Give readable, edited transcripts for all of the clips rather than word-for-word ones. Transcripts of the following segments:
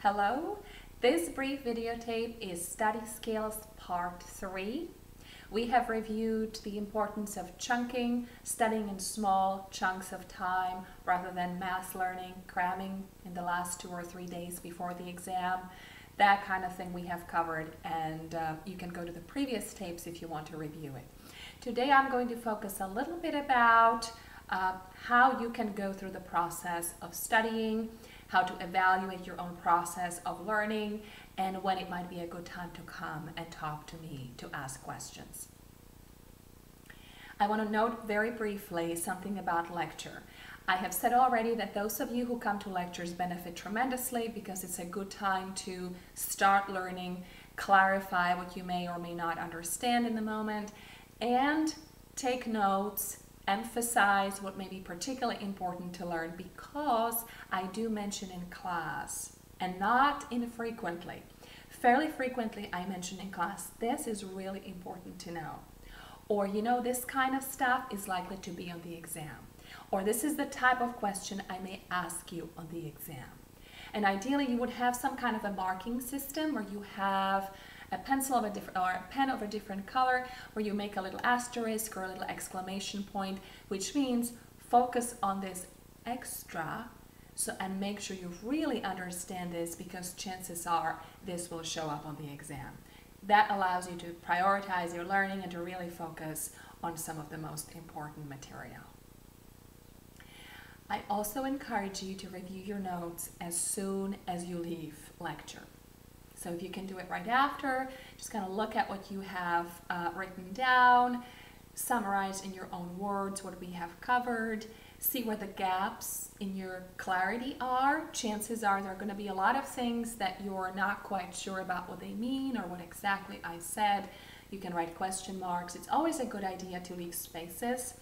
Hello, this brief videotape is Study Skills Part 3. We have reviewed the importance of chunking, studying in small chunks of time rather than mass learning, cramming in the last 2 or 3 days before the exam. That kind of thing we have covered, and you can go to the previous tapes if you want to review it. Today I'm going to focus a little bit about how you can go through the process of studying, how to evaluate your own process of learning, and when it might be a good time to come and talk to me to ask questions. I want to note very briefly something about lecture. I have said already that those of you who come to lectures benefit tremendously because it's a good time to start learning, clarify what you may or may not understand in the moment, and take notes, emphasize what may be particularly important to learn, because I do mention in class, and not infrequently. Fairly frequently I mention in class, this is really important to know. Or, you know, this kind of stuff is likely to be on the exam. Or this is the type of question I may ask you on the exam. And ideally you would have some kind of a marking system where you have a pencil of a different, or a pen of a different color, where you make a little asterisk or a little exclamation point, which means focus on this extra, and make sure you really understand this, because chances are this will show up on the exam. That allows you to prioritize your learning and to really focus on some of the most important material. I also encourage you to review your notes as soon as you leave lecture. So if you can do it right after, just kind of look at what you have written down, summarize in your own words what we have covered, see where the gaps in your clarity are. Chances are there are going to be a lot of things that you're not quite sure about what they mean or what exactly I said. You can write question marks. It's always a good idea to leave spaces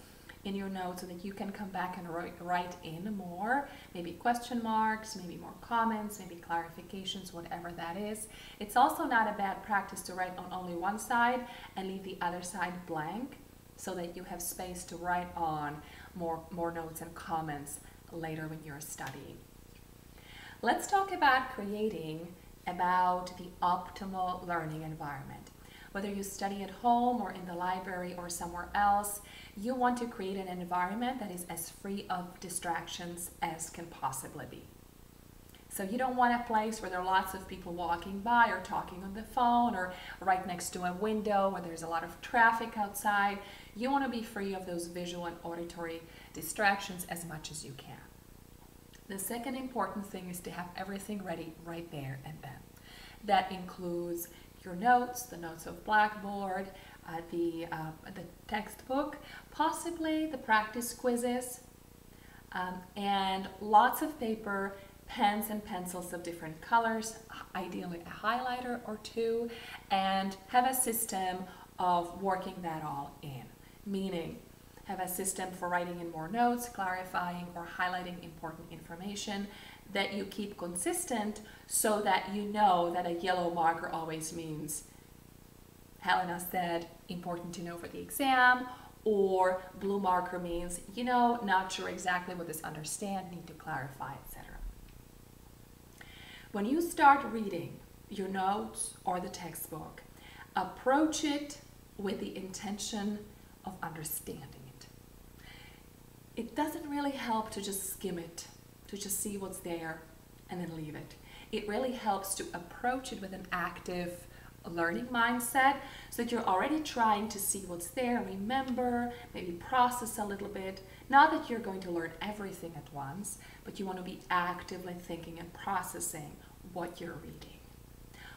in your notes so that you can come back and write in more, maybe question marks, maybe more comments, maybe clarifications, whatever that is. It's also not a bad practice to write on only one side and leave the other side blank, so that you have space to write on more notes and comments later when you're studying. Let's talk about creating about the optimal learning environment. Whether you study at home or in the library or somewhere else, you want to create an environment that is as free of distractions as can possibly be. So you don't want a place where there are lots of people walking by or talking on the phone, or right next to a window where there's a lot of traffic outside. You want to be free of those visual and auditory distractions as much as you can. The second important thing is to have everything ready right there and then. That includes your notes, the notes of Blackboard, the textbook, possibly the practice quizzes, and lots of paper, pens and pencils of different colors, ideally a highlighter or two, and have a system of working that all in. Meaning, have a system for writing in more notes, clarifying or highlighting important information that you keep consistent, so that you know that a yellow marker always means Helena said important to know for the exam, or blue marker means, you know, not sure exactly what this understand, need to clarify, etc. When you start reading your notes or the textbook, approach it with the intention of understanding it. It doesn't really help to just skim it, to just see what's there and then leave it. It really helps to approach it with an active learning mindset, so that you're already trying to see what's there, remember, maybe process a little bit. Not that you're going to learn everything at once, but you want to be actively thinking and processing what you're reading.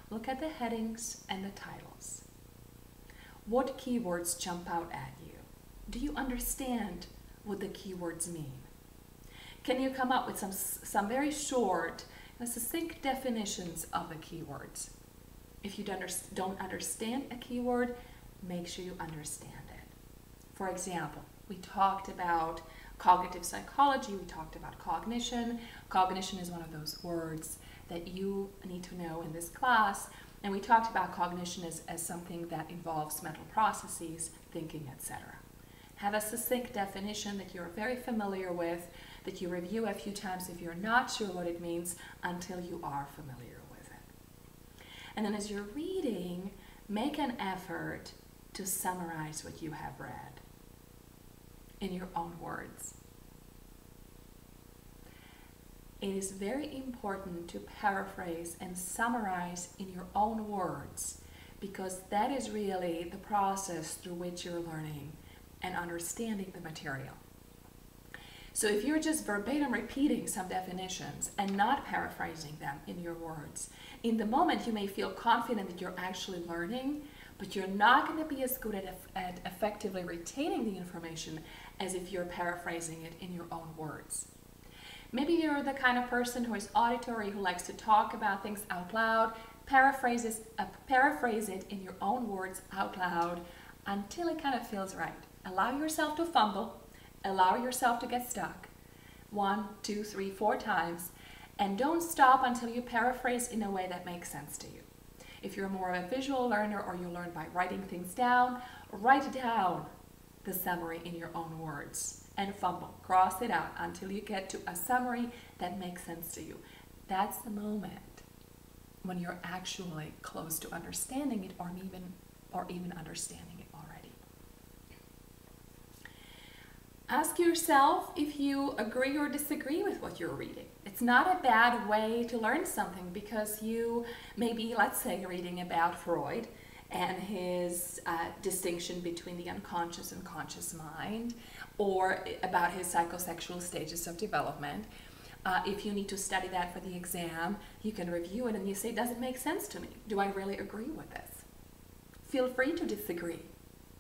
Look at the headings and the titles. What keywords jump out at you? Do you understand what the keywords mean? Can you come up with some very short, succinct definitions of the keywords? If you don't understand a keyword, make sure you understand it. For example, we talked about cognitive psychology, we talked about cognition. Cognition is one of those words that you need to know in this class, and we talked about cognition as something that involves mental processes, thinking, etc. Have a succinct definition that you're very familiar with, that you review a few times if you're not sure what it means until you are familiar with it. And then as you're reading, make an effort to summarize what you have read in your own words. It is very important to paraphrase and summarize in your own words, because that is really the process through which you're learning and understanding the material. So if you're just verbatim repeating some definitions and not paraphrasing them in your words, in the moment you may feel confident that you're actually learning, but you're not going to be as good at effectively retaining the information as if you're paraphrasing it in your own words. Maybe you're the kind of person who is auditory, who likes to talk about things out loud. Paraphrase it in your own words out loud until it kind of feels right. Allow yourself to fumble. Allow yourself to get stuck 1, 2, 3, 4 times, and don't stop until you paraphrase in a way that makes sense to you. If you're more of a visual learner or you learn by writing things down, write down the summary in your own words and fumble. Cross it out until you get to a summary that makes sense to you. That's the moment when you're actually close to understanding it, or even understanding it already. Ask yourself if you agree or disagree with what you're reading. It's not a bad way to learn something, because you may be, let's say, reading about Freud and his distinction between the unconscious and conscious mind, or about his psychosexual stages of development. If you need to study that for the exam, you can review it and you say, does it make sense to me? Do I really agree with this? Feel free to disagree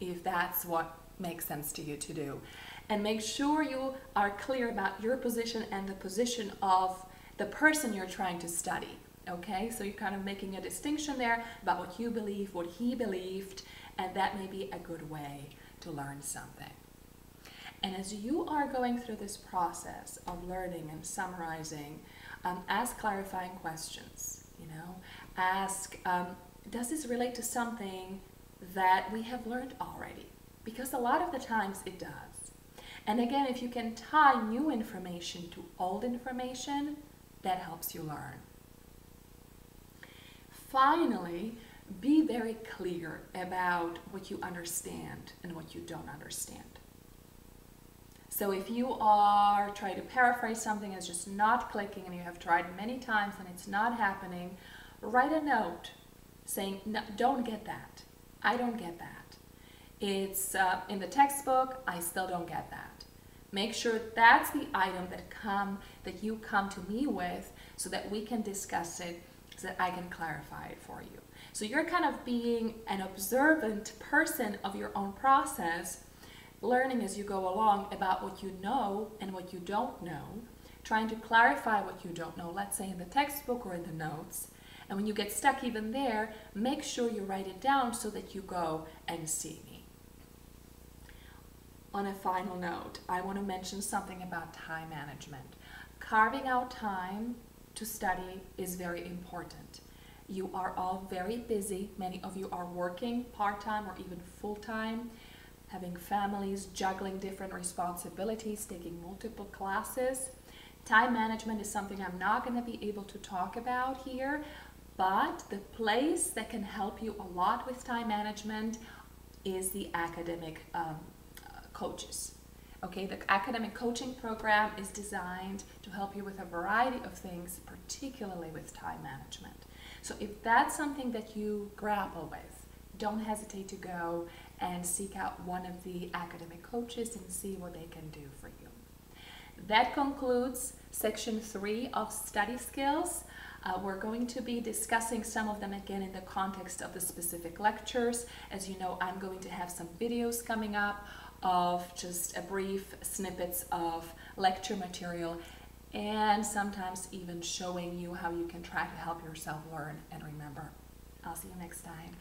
if that's what makes sense to you to do. And make sure you are clear about your position and the position of the person you're trying to study. Okay, so you're kind of making a distinction there about what you believe, what he believed, and that may be a good way to learn something. And as you are going through this process of learning and summarizing, ask clarifying questions. Ask, does this relate to something that we have learned already? Because a lot of the times it does. And again, if you can tie new information to old information, that helps you learn. Finally, be very clear about what you understand and what you don't understand. So if you are trying to paraphrase something that's just not clicking and you have tried many times and it's not happening, write a note saying, no, don't get that. I don't get that. It's in the textbook, I still don't get that. Make sure that's the item that you come to me with, so that we can discuss it, so that I can clarify it for you. So you're kind of being an observant person of your own process, learning as you go along about what you know and what you don't know, trying to clarify what you don't know, let's say in the textbook or in the notes. And when you get stuck even there, make sure you write it down so that you go and see me. On a final note, I want to mention something about time management. Carving out time to study is very important. You are all very busy. Many of you are working part-time or even full-time, having families, juggling different responsibilities, taking multiple classes. Time management is something I'm not going to be able to talk about here, but the place that can help you a lot with time management is the academic coaches. Okay, the academic coaching program is designed to help you with a variety of things, particularly with time management. So if that's something that you grapple with, don't hesitate to go and seek out one of the academic coaches and see what they can do for you. That concludes section 3 of study skills. We're going to be discussing some of them again in the context of the specific lectures. As you know, I'm going to have some videos coming up of just a brief snippets of lecture material, and sometimes even showing you how you can try to help yourself learn and remember. I'll see you next time.